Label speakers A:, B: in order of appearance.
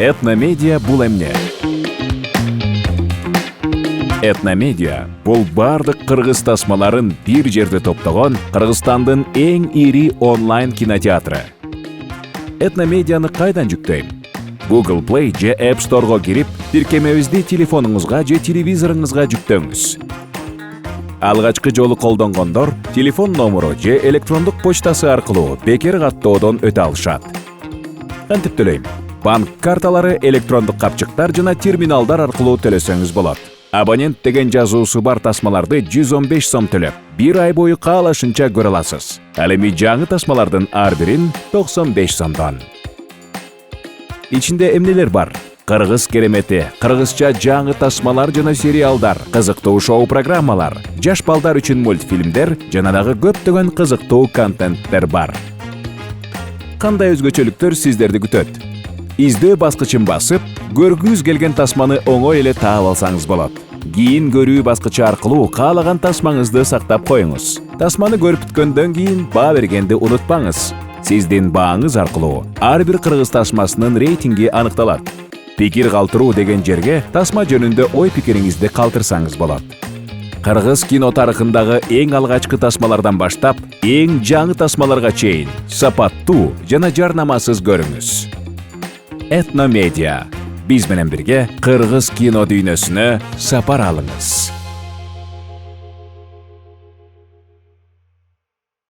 A: Этномедиа бул эмне? Этномедиа бул бардык кыргыз тасмаларын бир жерде топтогон Кыргызстандын эң ири онлайн кинотеатры. Этномедианы кайдан жүктөйм? Google Play же App Store'го кирип, тиркемебизди телефонуңузга же телевизоруңузга жүктөңүз. Алгачкы жолу колдонгондор телефон номеру же электрондук почтасы аркылуу бекер каттоодон өтө алышат. Кантип төлөйм? Банк карталары, электрондук капчыктар жана терминалдар аркылуу төлөсөңүз болот. Абонент деген жазуусу бар тасмаларды 115 сом төлөп, бир ай бою каалашынча көрө аласыз. Ал эми жаңы тасмалардын ар бирин 95 сомдон. Ичинде эмнелер бар? Кыргыз керемети, кыргызча жаңы тасмалар жана сериалдар, кызыктуу шоу программалар, жаш балдар үчүн мультфильмдер жана дагы көптөгөн кызыктуу контенттер бар. Кандай өзгөчөлүктөр сиздерди күтөт? Издөө баскычын басып, көргүңүз келген тасманы оңой эле таап алсаңыз болот. Кийин көрүү баскычы аркылуу каалаган тасмаңызды сактап коюңуз. Тасманы көрүп бүткөндөн кийин баа бергенди унутпаңыз. Сиздин бааңыз аркылуу ар бир кыргыз тасмасынын рейтинги аныкталат. Пикир калтыруу деген жерге тасма жөнүндө ой пикириңизди калтырсаңыз болот. Кыргыз кино тарыхындагы эң алгачкы тасмалардан баштап, эң жаңы тасмаларга чейин сапаттуу жана жарнамасыз көрүңүз. Этномедиа. Биз менен бирге кыргыз кино дүйнөсүнө сапар алыңыз.